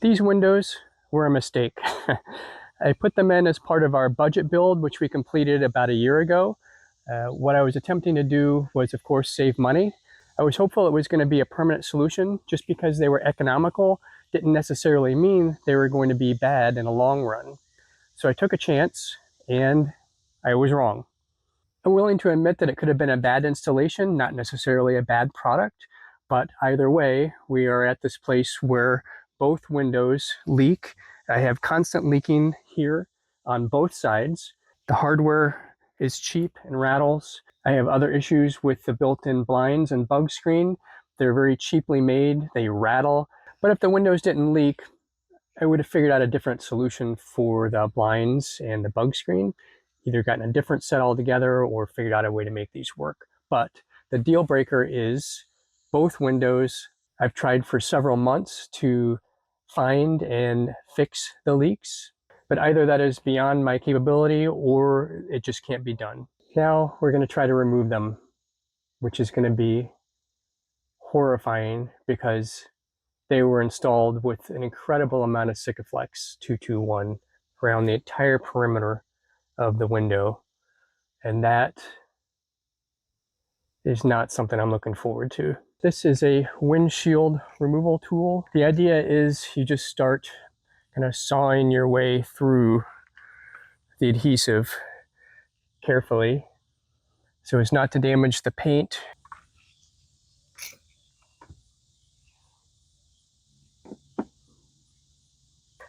These windows were a mistake. I put them in as part of our budget build, which we completed about a year ago. What I was attempting to do was, of course, save money. I was hopeful it was going to be a permanent solution. Just because they were economical didn't necessarily mean they were going to be bad in the long run. So I took a chance, and I was wrong. I'm willing to admit that it could have been a bad installation, not necessarily a bad product, but either way, we are at this place where both windows leak. I have constant leaking here on both sides. The hardware is cheap and rattles. I have other issues with the built-in blinds and bug screen. They're very cheaply made, they rattle. But if the windows didn't leak, I would have figured out a different solution for the blinds and the bug screen. Either gotten a different set altogether or figured out a way to make these work. But the deal breaker is both windows. I've tried for several months to find and fix the leaks, but either that is beyond my capability or it just can't be done. Now we're going to try to remove them, which is going to be horrifying because they were installed with an incredible amount of SikaFlex 221 around the entire perimeter of the window, and that is not something I'm looking forward to. This is a windshield removal tool. The idea is you just start kind of sawing your way through the adhesive carefully so as not to damage the paint.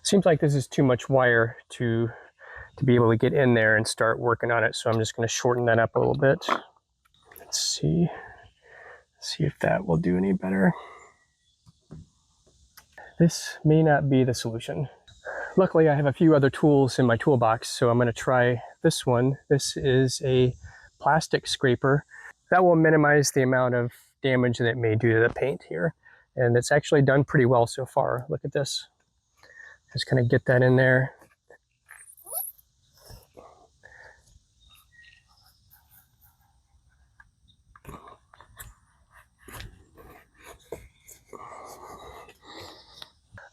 Seems like this is too much wire to be able to get in there and start working on it, so I'm just going to shorten that up a little bit. Let's see if that will do any better. This may not be the solution. Luckily, I have a few other tools in my toolbox, so I'm going to try this one. This is a plastic scraper. That will minimize the amount of damage that it may do to the paint here. And it's actually done pretty well so far. Look at this. Just kind of get that in there.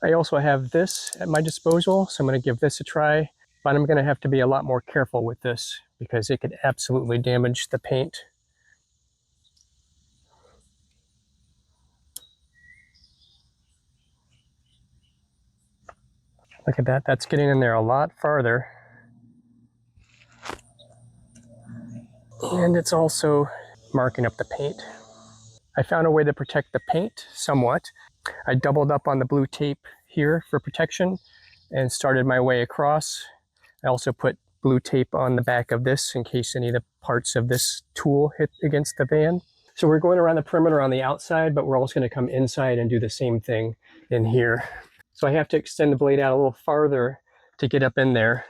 I also have this at my disposal, so I'm going to give this a try, but I'm going to have to be a lot more careful with this because it could absolutely damage the paint. Look at that, that's getting in there a lot farther. And it's also marking up the paint. I found a way to protect the paint somewhat. I doubled up on the blue tape here for protection and started my way across. I also put blue tape on the back of this in case any of the parts of this tool hit against the van. So we're going around the perimeter on the outside, but we're also going to come inside and do the same thing in here. So I have to extend the blade out a little farther to get up in there.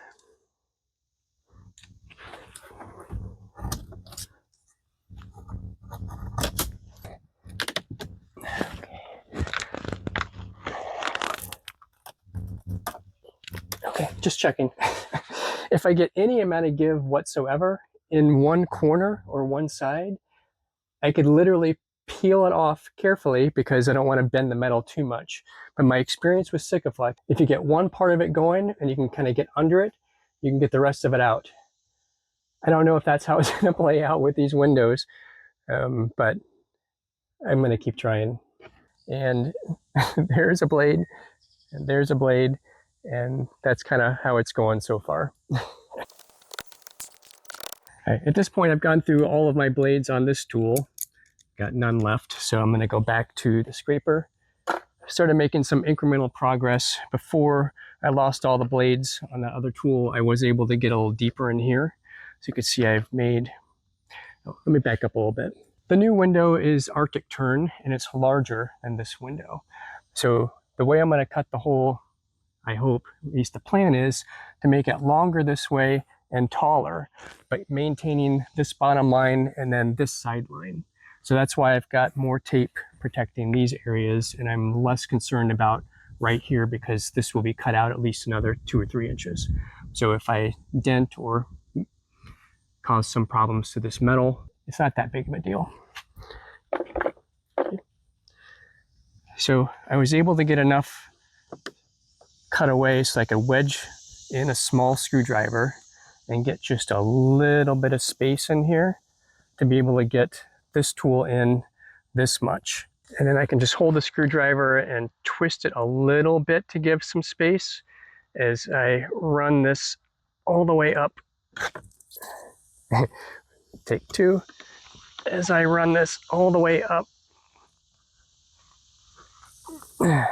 Okay, just checking. If I get any amount of give whatsoever in one corner or one side, I could literally peel it off carefully because I don't want to bend the metal too much. But my experience with SikaFlex, if you get one part of it going and you can kind of get under it, you can get the rest of it out. I don't know if that's how it's going to play out with these windows, but I'm going to keep trying. And there's a blade, and there's a blade, and that's kind of how it's going so far. Right, at this point, I've gone through all of my blades on this tool. Got none left, so I'm going to go back to the scraper. Started making some incremental progress. Before I lost all the blades on that other tool, I was able to get a little deeper in here. So you can see I've made, let me back up a little bit. The new window is Arctic turn, and it's larger than this window. So the way I'm going to cut the hole, I hope, at least the plan is, to make it longer this way and taller, but maintaining this bottom line and then this side line. So that's why I've got more tape protecting these areas, and I'm less concerned about right here because this will be cut out at least another 2 or 3 inches. So if I dent or cause some problems to this metal, it's not that big of a deal. So I was able to get enough cut away so I could wedge in a small screwdriver and get just a little bit of space in here to be able to get this tool in this much. And then I can just hold the screwdriver and twist it a little bit to give some space as I run this all the way up. Take two. As I run this all the way up. Okay.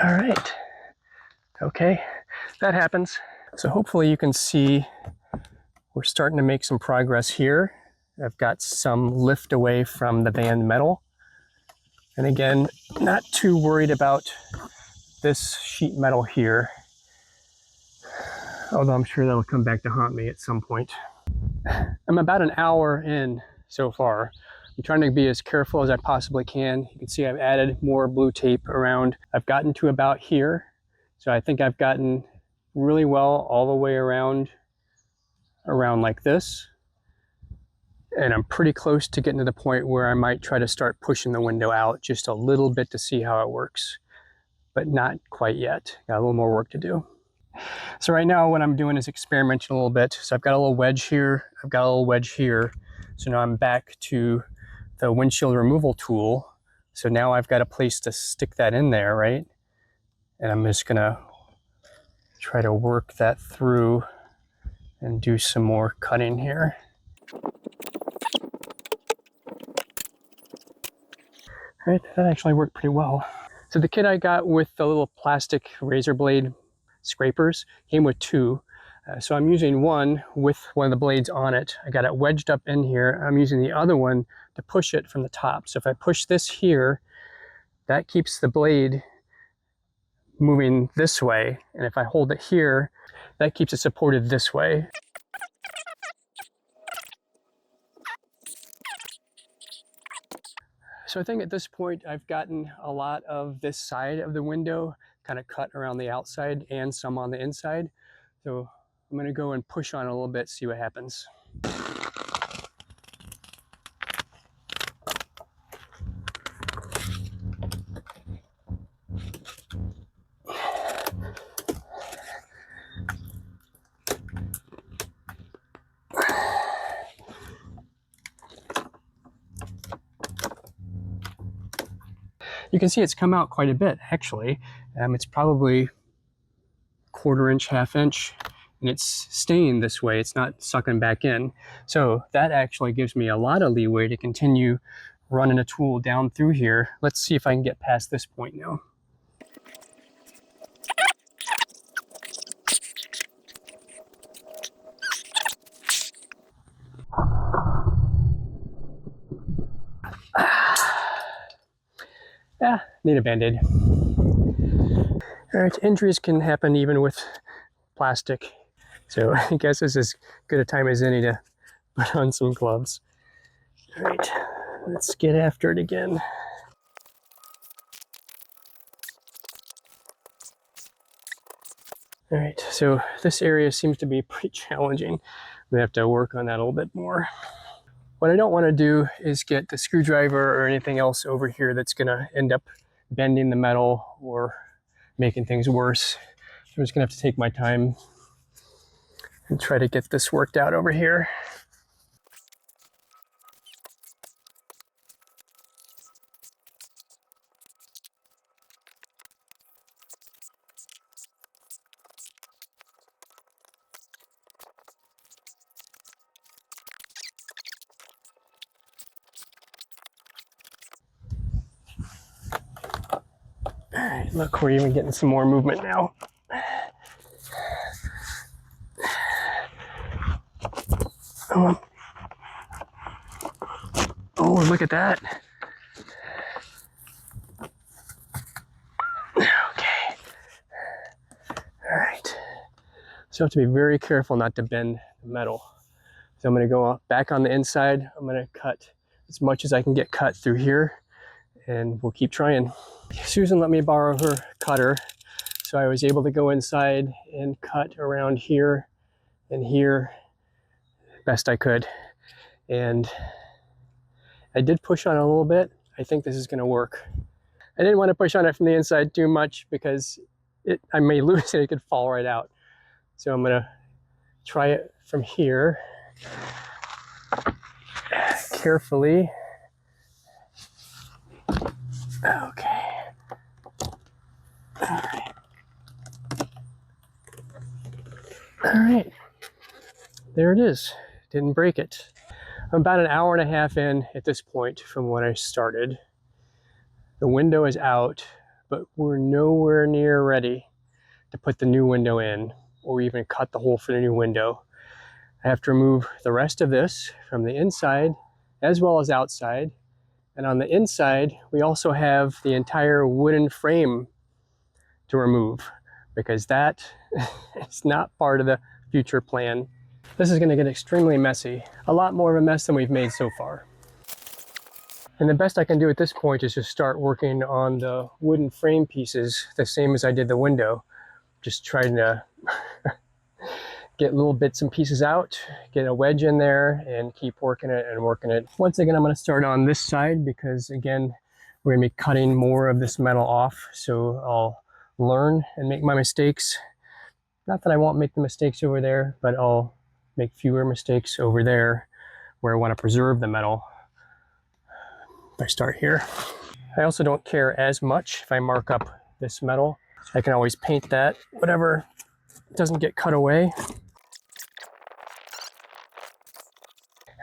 All right. Okay, that happens. So hopefully you can see we're starting to make some progress here. I've got some lift away from the band metal. And again, not too worried about this sheet metal here, although I'm sure that'll come back to haunt me at some point. I'm about an hour in so far. I'm trying to be as careful as I possibly can. You can see I've added more blue tape around. I've gotten to about here. So I think I've gotten really well all the way around like this. And I'm pretty close to getting to the point where I might try to start pushing the window out just a little bit to see how it works, but not quite yet. Got a little more work to do. So right now what I'm doing is experimenting a little bit. So I've got a little wedge here, I've got a little wedge here. So now I'm back to the windshield removal tool. So now I've got a place to stick that in there, right? And I'm just gonna try to work that through and do some more cutting here. All right, that actually worked pretty well. So the kit I got with the little plastic razor blade scrapers came with two. So I'm using one with one of the blades on it. I got it wedged up in here. I'm using the other one to push it from the top. So if I push this here, that keeps the blade moving this way. And if I hold it here, that keeps it supported this way. So I think at this point I've gotten a lot of this side of the window kind of cut around the outside and some on the inside. So I'm going to go and push on it a little bit, see what happens. You can see it's come out quite a bit, actually. It's probably 1/4 inch, 1/2 inch, and it's staying this way. It's not sucking back in. So that actually gives me a lot of leeway to continue running a tool down through here. Let's see if I can get past this point now. Yeah, need a Band-Aid. All right, injuries can happen even with plastic. So I guess this is as good a time as any to put on some gloves. All right, let's get after it again. All right, so this area seems to be pretty challenging. We have to work on that a little bit more. What I don't want to do is get the screwdriver or anything else over here that's going to end up bending the metal or making things worse. So I'm just going to have to take my time and try to get this worked out over here. All right, look, we're even getting some more movement now. Oh, look at that. Okay. All right. So I have to be very careful not to bend the metal. So I'm going to go back on the inside. I'm going to cut as much as I can get cut through here, and we'll keep trying. Susan let me borrow her cutter, so I was able to go inside and cut around here and here best I could. And I did push on a little bit. I think this is going to work. I didn't want to push on it from the inside too much because I may lose it, it could fall right out. So I'm gonna try it from here carefully. Okay. All right. There it is. Didn't break it. I'm about an hour and a half in at this point from when I started. The window is out, but we're nowhere near ready to put the new window in or even cut the hole for the new window. I have to remove the rest of this from the inside as well as outside. And on the inside, we also have the entire wooden frame to remove because that is not part of the future plan. This is going to get extremely messy, a lot more of a mess than we've made so far. And the best I can do at this point is just start working on the wooden frame pieces the same as I did the window. Just trying to get little bits and pieces out, get a wedge in there, and keep working it and working it. Once again, I'm going to start on this side because, again, we're going to be cutting more of this metal off. So I'll learn and make my mistakes. Not that I won't make the mistakes over there, but I'll make fewer mistakes over there where I want to preserve the metal. If I start here. I also don't care as much if I mark up this metal. I can always paint that, whatever doesn't get cut away.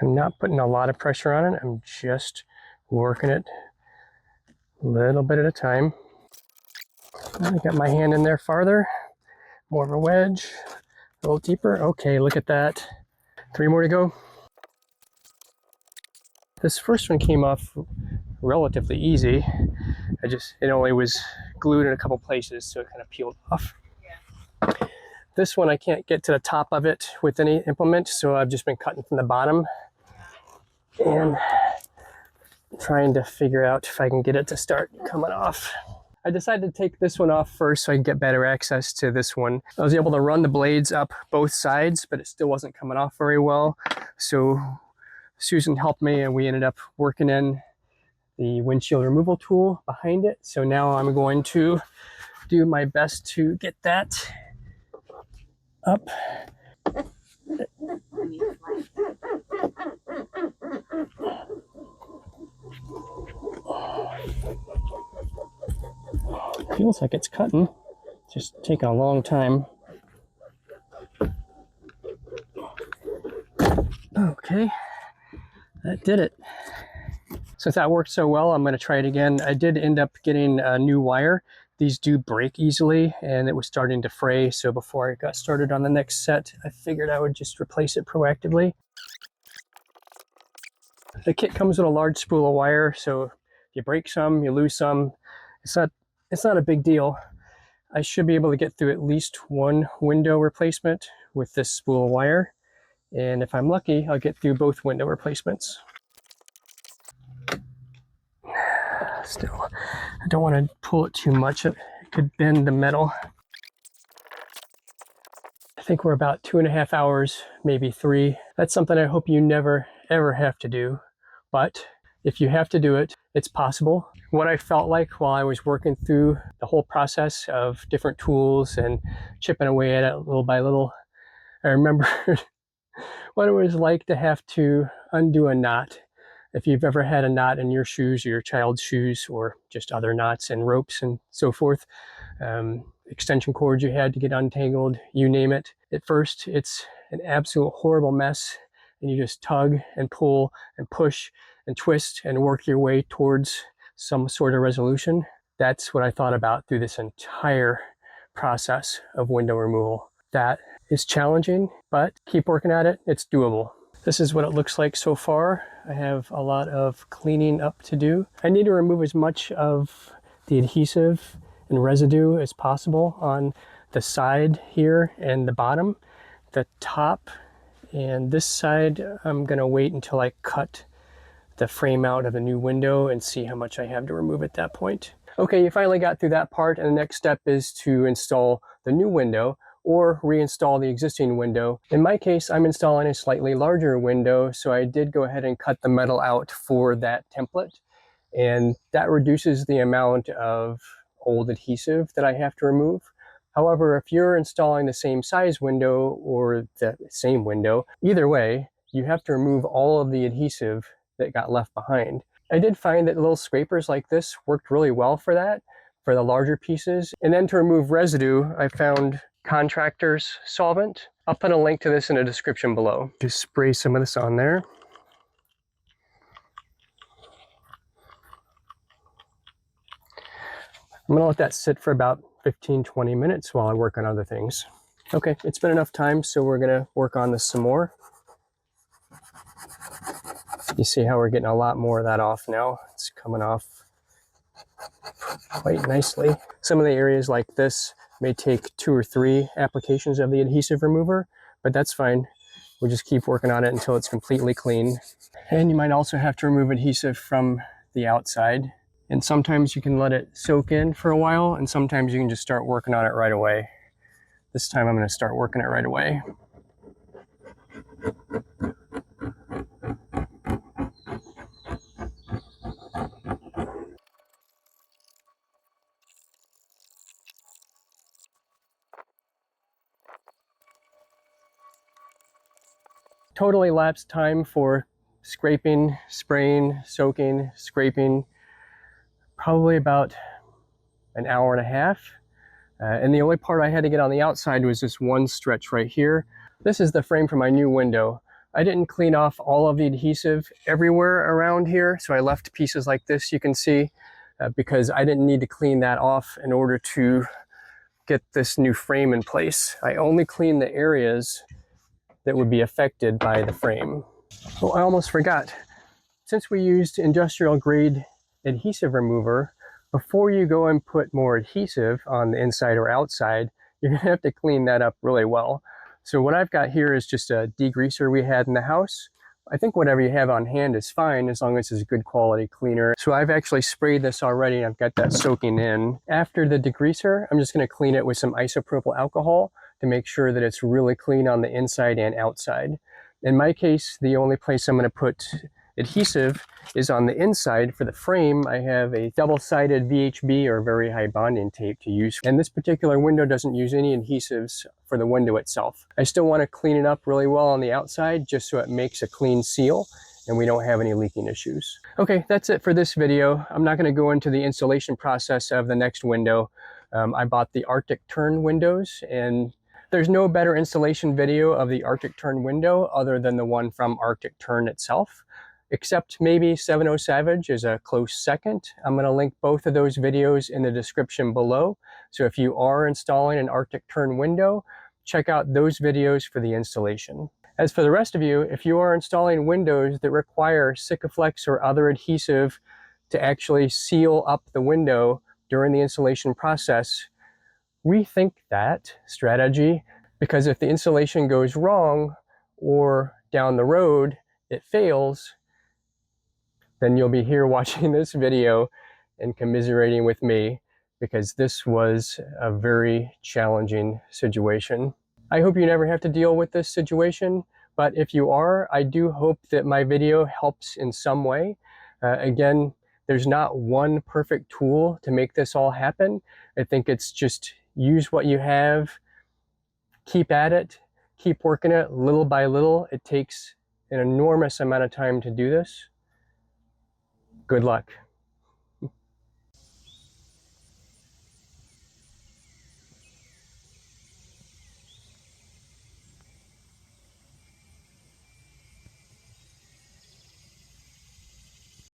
I'm not putting a lot of pressure on it. I'm just working it a little bit at a time. I got my hand in there farther. More of a wedge, a little deeper. Okay, look at that. 3 more to go. This first one came off relatively easy. It only was glued in a couple places, so it kind of peeled off. Yeah. This one I can't get to the top of it with any implement, so I've just been cutting from the bottom and trying to figure out if I can get it to start coming off. I decided to take this one off first so I can get better access to this one. I was able to run the blades up both sides, but it still wasn't coming off very well. So Susan helped me and we ended up working in the windshield removal tool behind it. So now I'm going to do my best to get that up. Feels like it's cutting, just taking a long time. Okay, that did it. Since that worked so well, I'm going to try it again. I did end up getting a new wire. These do break easily and it was starting to fray, so before I got started on the next set, I figured I would just replace it proactively. The kit comes with a large spool of wire, so if you break some, you lose some. It's not a big deal. I should be able to get through at least one window replacement with this spool of wire. And if I'm lucky, I'll get through both window replacements. Still, I don't want to pull it too much. It could bend the metal. I think we're about 2.5 hours, maybe 3. That's something I hope you never, ever have to do. But if you have to do it, it's possible. What I felt like while I was working through the whole process of different tools and chipping away at it little by little, I remember what it was like to have to undo a knot. If you've ever had a knot in your shoes or your child's shoes or just other knots and ropes and so forth, extension cords you had to get untangled, you name it. At first, it's an absolute horrible mess and you just tug and pull and push and twist and work your way towards some sort of resolution. That's what I thought about through this entire process of window removal. That is challenging, but keep working at it. It's doable. This is what it looks like so far. I have a lot of cleaning up to do. I need to remove as much of the adhesive and residue as possible on the side here and the bottom. The top and this side, I'm gonna wait until I cut the frame out of the new window and see how much I have to remove at that point. Okay, you finally got through that part, and the next step is to install the new window or reinstall the existing window. In my case, I'm installing a slightly larger window, so I did go ahead and cut the metal out for that template. and that reduces the amount of old adhesive that I have to remove. However, if you're installing the same size window or the same window, either way, you have to remove all of the adhesive that got left behind. I did find that little scrapers like this worked really well for that, for the larger pieces. And then to remove residue, I found contractor's solvent. I'll put a link to this in the description below. Just spray some of this on there. I'm gonna let that sit for about 15-20 minutes while I work on other things. Okay, it's been enough time, so we're gonna work on this some more. You see how we're getting a lot more of that off now. It's coming off quite nicely. Some of the areas like this may take 2 or 3 applications of the adhesive remover, but that's fine. We'll just keep working on it until it's completely clean. And you might also have to remove adhesive from the outside. And sometimes you can let it soak in for a while, and sometimes you can just start working on it right away. This time I'm going to start working it right away. Totally elapsed time for scraping, spraying, soaking, scraping, probably about an hour and a half. And the only part I had to get on the outside was this one stretch right here. This is the frame for my new window. I didn't clean off all of the adhesive everywhere around here, so I left pieces like this, you can see, because I didn't need to clean that off in order to get this new frame in place. I only cleaned the areas that would be affected by the frame. Oh, I almost forgot. Since we used industrial grade adhesive remover, before you go and put more adhesive on the inside or outside, you're gonna have to clean that up really well. So what I've got here is just a degreaser we had in the house. I think whatever you have on hand is fine as long as it's a good quality cleaner. So I've actually sprayed this already and I've got that soaking in. After the degreaser, I'm just gonna clean it with some isopropyl alcohol to make sure that it's really clean on the inside and outside. In my case, the only place I'm gonna put adhesive is on the inside. For the frame, I have a double-sided VHB or very high bonding tape to use. And this particular window doesn't use any adhesives for the window itself. I still want to clean it up really well on the outside just so it makes a clean seal and we don't have any leaking issues. Okay, that's it for this video. I'm not going to go into the installation process of the next window. I bought the Arctic Turn windows, and there's no better installation video of the Arctic Turn window other than the one from Arctic Turn itself. Except maybe 7.0 Savage is a close second. I'm going to link both of those videos in the description below. So if you are installing an Arctic Turn window, check out those videos for the installation. As for the rest of you, if you are installing windows that require SikaFlex or other adhesive to actually seal up the window during the installation process, rethink that strategy, because if the installation goes wrong or down the road it fails, then you'll be here watching this video and commiserating with me, because this was a very challenging situation. I hope you never have to deal with this situation, but if you are, I do hope that my video helps in some way. Again, there's not one perfect tool to make this all happen. I think it's just use what you have, keep at it, keep working it little by little. It takes an enormous amount of time to do this. Good luck.